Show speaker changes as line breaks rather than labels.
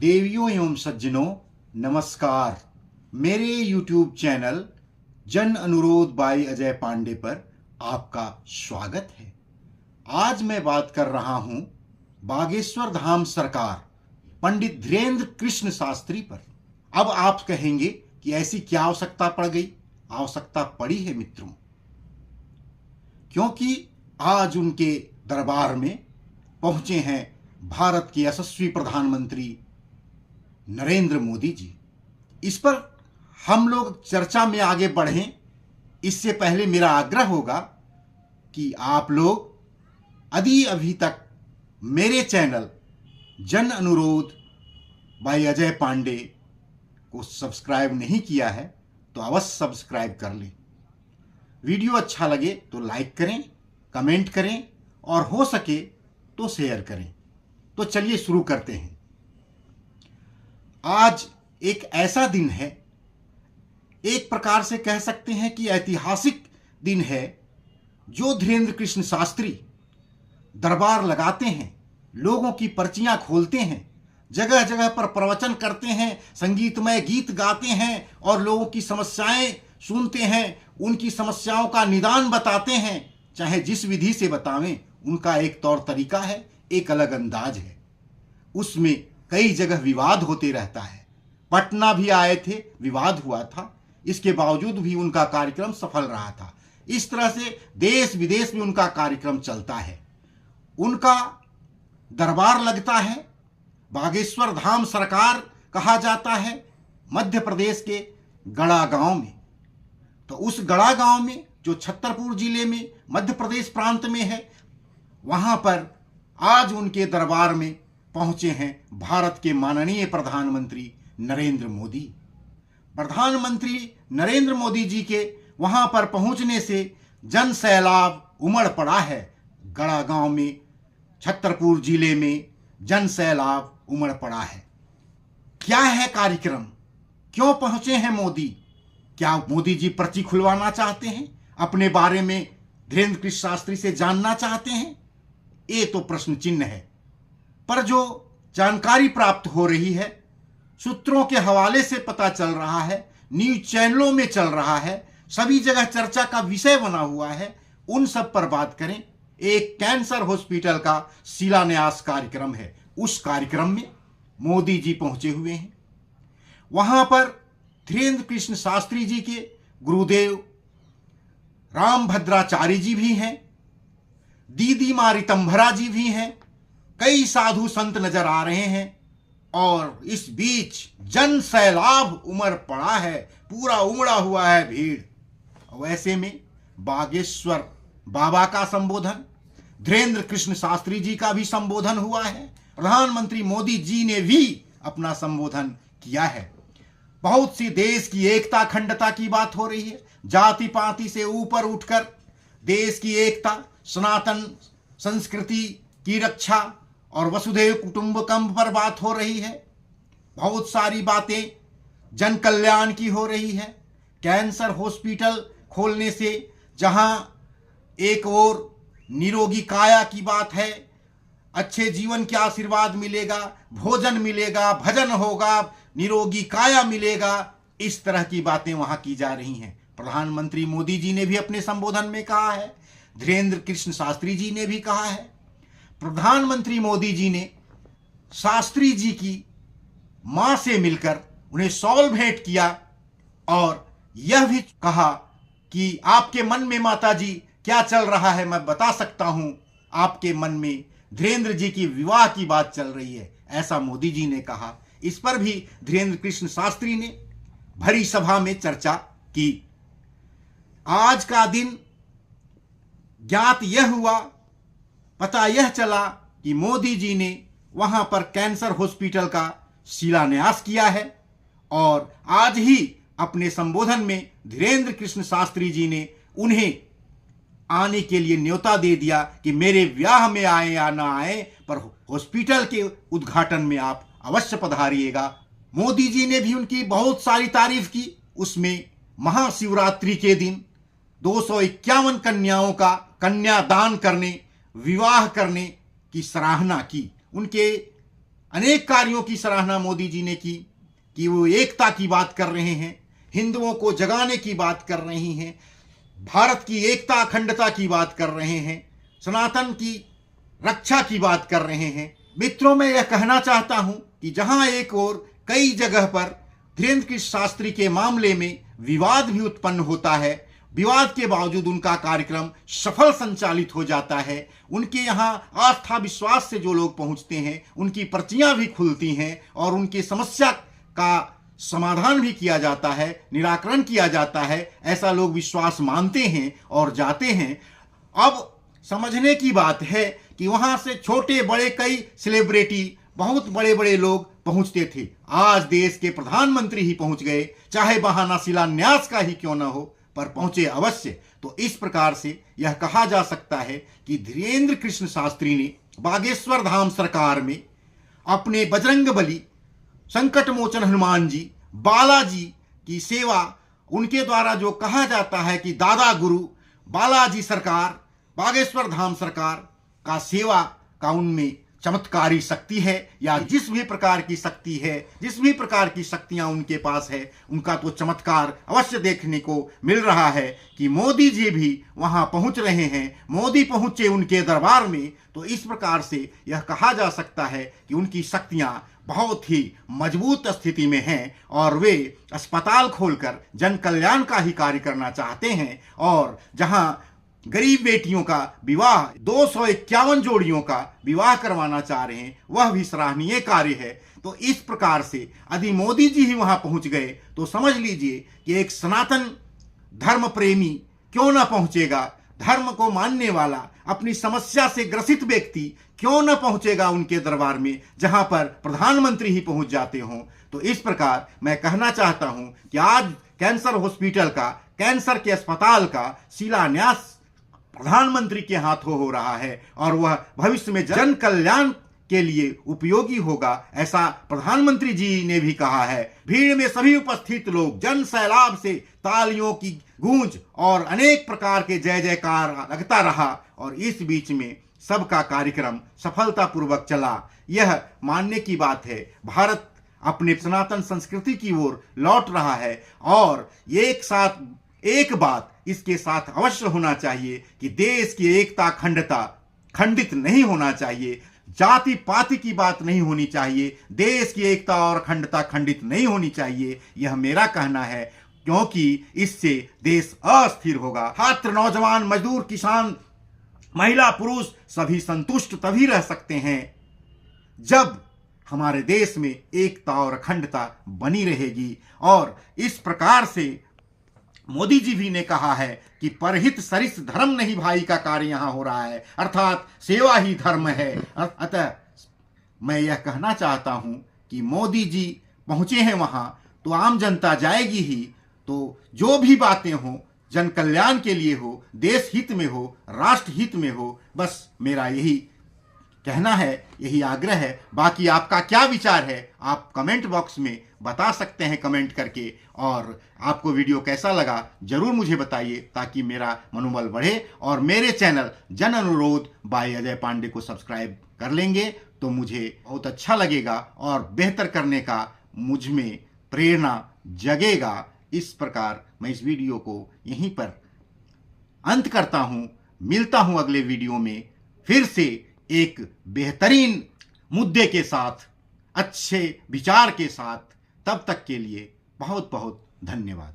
देवियों एवं सज्जनों नमस्कार। मेरे YouTube चैनल जन अनुरोध बाई अजय पांडे पर आपका स्वागत है। आज मैं बात कर रहा हूं बागेश्वर धाम सरकार पंडित धीरेन्द्र कृष्ण शास्त्री पर। अब आप कहेंगे कि ऐसी क्या आवश्यकता पड़ गई? आवश्यकता पड़ी है मित्रों, क्योंकि आज उनके दरबार में पहुंचे हैं भारत के यशस्वी प्रधानमंत्री नरेंद्र मोदी जी। इस पर हम लोग चर्चा में आगे बढ़ें, इससे पहले मेरा आग्रह होगा कि आप लोग यदि अभी तक मेरे चैनल जन अनुरोध बाई अजय पांडे को सब्सक्राइब नहीं किया है तो अवश्य सब्सक्राइब कर लें। वीडियो अच्छा लगे तो लाइक करें, कमेंट करें और हो सके तो शेयर करें। तो चलिए शुरू करते हैं। आज एक ऐसा दिन है, एक प्रकार से कह सकते हैं कि ऐतिहासिक दिन है, जो धीरेन्द्र कृष्ण शास्त्री दरबार लगाते हैं, लोगों की पर्चियां खोलते हैं, जगह जगह पर प्रवचन करते हैं, संगीतमय गीत गाते हैं और लोगों की समस्याएं सुनते हैं, उनकी समस्याओं का निदान बताते हैं। चाहे जिस विधि से बतावें, उनका एक तौर तरीका है, एक अलग अंदाज है। उसमें कई जगह विवाद होते रहता है। पटना भी आए थे, विवाद हुआ था, इसके बावजूद भी उनका कार्यक्रम सफल रहा था। इस तरह से देश विदेश में उनका कार्यक्रम चलता है। उनका दरबार लगता है, बागेश्वर धाम सरकार कहा जाता है, मध्य प्रदेश के गढ़ा गांव में। तो उस गढ़ा गांव में, जो छतरपुर जिले में मध्य प्रदेश प्रांत में है, वहां पर आज उनके दरबार में पहुंचे हैं भारत के माननीय प्रधानमंत्री नरेंद्र मोदी। प्रधानमंत्री नरेंद्र मोदी जी के वहां पर पहुंचने से जन सैलाब उमड़ पड़ा है। गढ़ा गांव में, छतरपुर जिले में जन सैलाब उमड़ पड़ा है। क्या है कार्यक्रम? क्यों पहुंचे हैं मोदी? क्या मोदी जी पर्ची खुलवाना चाहते हैं? अपने बारे में धीरेन्द्र कृष्ण शास्त्री से जानना चाहते हैं? ये तो प्रश्न चिन्ह है। पर जो जानकारी प्राप्त हो रही है, सूत्रों के हवाले से पता चल रहा है, न्यूज चैनलों में चल रहा है, सभी जगह चर्चा का विषय बना हुआ है, उन सब पर बात करें। एक कैंसर हॉस्पिटल का शिलान्यास कार्यक्रम है, उस कार्यक्रम में मोदी जी पहुंचे हुए हैं। वहां पर धीरेन्द्र कृष्ण शास्त्री जी के गुरुदेव रामभद्राचार्य जी भी हैं, दीदी माँ रितंभरा जी भी हैं, कई साधु संत नजर आ रहे हैं और इस बीच जन सैलाब उमड़ पड़ा है, पूरा उमड़ा हुआ है भीड़। वैसे में बागेश्वर बाबा का संबोधन, धीरेन्द्र कृष्ण शास्त्री जी का भी संबोधन हुआ है, प्रधानमंत्री मोदी जी ने भी अपना संबोधन किया है। बहुत सी देश की एकता अखंडता की बात हो रही है, जाति पाति से ऊपर उठकर देश की एकता, सनातन संस्कृति की रक्षा और वसुधैव कुटुंबकम पर बात हो रही है। बहुत सारी बातें जन कल्याण की हो रही है। कैंसर हॉस्पिटल खोलने से जहां एक ओर निरोगी काया की बात है, अच्छे जीवन के आशीर्वाद मिलेगा, भोजन मिलेगा, भजन होगा, निरोगी काया मिलेगा, इस तरह की बातें वहां की जा रही हैं। प्रधानमंत्री मोदी जी ने भी अपने संबोधन में कहा है, धीरेन्द्र कृष्ण शास्त्री जी ने भी कहा है। प्रधानमंत्री मोदी जी ने शास्त्री जी की मां से मिलकर उन्हें शॉल भेंट किया और यह भी कहा कि आपके मन में माता जी क्या चल रहा है मैं बता सकता हूं। आपके मन में धीरेन्द्र जी की विवाह की बात चल रही है, ऐसा मोदी जी ने कहा। इस पर भी धीरेन्द्र कृष्ण शास्त्री ने भरी सभा में चर्चा की। आज का दिन ज्ञात यह हुआ, पता यह चला कि मोदी जी ने वहां पर कैंसर हॉस्पिटल का शिलान्यास किया है और आज ही अपने संबोधन में धीरेन्द्र कृष्ण शास्त्री जी ने उन्हें आने के लिए न्योता दे दिया कि मेरे विवाह में आए या ना आए, पर हॉस्पिटल के उद्घाटन में आप अवश्य पधारिएगा। मोदी जी ने भी उनकी बहुत सारी तारीफ की। उसमें महाशिवरात्रि के दिन 251 कन्याओं का कन्यादान करने, विवाह करने की सराहना की। उनके अनेक कार्यों की सराहना मोदी जी ने की कि वो एकता की बात कर रहे हैं, हिंदुओं को जगाने की बात कर रहे हैं, भारत की एकता अखंडता की बात कर रहे हैं, सनातन की रक्षा की बात कर रहे हैं। मित्रों, मैं यह कहना चाहता हूं कि जहां एक और कई जगह पर धीरेन्द्र कृष्ण शास्त्री के मामले में विवाद भी उत्पन्न होता है, विवाद के बावजूद उनका कार्यक्रम सफल संचालित हो जाता है। उनके यहाँ आस्था विश्वास से जो लोग पहुंचते हैं उनकी पर्चियां भी खुलती हैं और उनकी समस्या का समाधान भी किया जाता है, निराकरण किया जाता है, ऐसा लोग विश्वास मानते हैं और जाते हैं। अब समझने की बात है कि वहां से छोटे बड़े कई सेलिब्रिटी, बहुत बड़े बड़े लोग पहुंचते थे। आज देश के प्रधानमंत्री ही पहुंच गए, चाहे बहाना शिलान्यास का ही क्यों ना हो, पर पहुंचे अवश्य। तो इस प्रकार से यह कहा जा सकता है कि धीरेन्द्र कृष्ण शास्त्री ने बागेश्वर धाम सरकार में अपने बजरंगबली, संकट मोचन हनुमान जी, बालाजी की सेवा, उनके द्वारा जो कहा जाता है कि दादा गुरु बालाजी सरकार, बागेश्वर धाम सरकार का सेवा का उनमें चमत्कारी शक्ति है, या जिस भी प्रकार की शक्ति है, जिस भी प्रकार की शक्तियां उनके पास है, उनका तो चमत्कार अवश्य देखने को मिल रहा है कि मोदी जी भी वहां पहुंच रहे हैं। मोदी पहुंचे उनके दरबार में, तो इस प्रकार से यह कहा जा सकता है कि उनकी शक्तियां बहुत ही मजबूत स्थिति में हैं और वे अस्पताल खोलकर जन कल्याण का ही कार्य करना चाहते हैं। और जहां गरीब बेटियों का विवाह, 251 जोड़ियों का विवाह करवाना चाह रहे हैं, वह भी सराहनीय कार्य है। तो इस प्रकार से यदि मोदी जी ही वहां पहुंच गए तो समझ लीजिए कि एक सनातन धर्म प्रेमी क्यों ना पहुंचेगा, धर्म को मानने वाला, अपनी समस्या से ग्रसित व्यक्ति क्यों न पहुंचेगा उनके दरबार में, जहां पर प्रधानमंत्री ही पहुंच जाते हों। तो इस प्रकार मैं कहना चाहता हूं कि आज कैंसर हॉस्पिटल का, कैंसर के अस्पताल का शिलान्यास प्रधानमंत्री के हाथों हो रहा है और वह भविष्य में जन कल्याण के लिए उपयोगी होगा, ऐसा प्रधानमंत्री जी ने भी कहा है। भीड़ में सभी उपस्थित लोग जन सैलाब से तालियों की गूंज और अनेक प्रकार के जय जयकार लगता रहा और इस बीच में सबका कार्यक्रम सफलतापूर्वक चला। यह मानने की बात है, भारत अपने सनातन संस्कृति की ओर लौट रहा है और एक साथ एक बात इसके साथ अवश्य होना चाहिए कि देश की एकता अखंडता खंडित नहीं होना चाहिए, जाति पाति की बात नहीं होनी चाहिए, देश की एकता और अखंडता खंडित नहीं होनी चाहिए। यह मेरा कहना है, क्योंकि इससे देश अस्थिर होगा। छात्र, नौजवान, मजदूर, किसान, महिला, पुरुष सभी संतुष्ट तभी रह सकते हैं जब हमारे देश में एकता और अखंडता बनी रहेगी। और इस प्रकार से मोदी जी भी ने कहा है कि परहित सरिस धर्म नहीं भाई का कार्य यहां हो रहा है, अर्थात सेवा ही धर्म है। अतः मैं यह कहना चाहता हूं कि मोदी जी पहुंचे हैं वहां तो आम जनता जाएगी ही, तो जो भी बातें हो जन कल्याण के लिए हो, देश हित में हो, राष्ट्र हित में हो, बस मेरा यही कहना है, यही आग्रह है। बाकी आपका क्या विचार है आप कमेंट बॉक्स में बता सकते हैं कमेंट करके, और आपको वीडियो कैसा लगा जरूर मुझे बताइए ताकि मेरा मनोबल बढ़े। और मेरे चैनल जन अनुरोध बाय अजय पांडे को सब्सक्राइब कर लेंगे तो मुझे बहुत अच्छा लगेगा और बेहतर करने का मुझ में प्रेरणा जगेगा। इस प्रकार मैं इस वीडियो को यहीं पर अंत करता हूं। मिलता हूं अगले वीडियो में फिर से एक बेहतरीन मुद्दे के साथ, अच्छे विचार के साथ। तब तक के लिए बहुत बहुत धन्यवाद।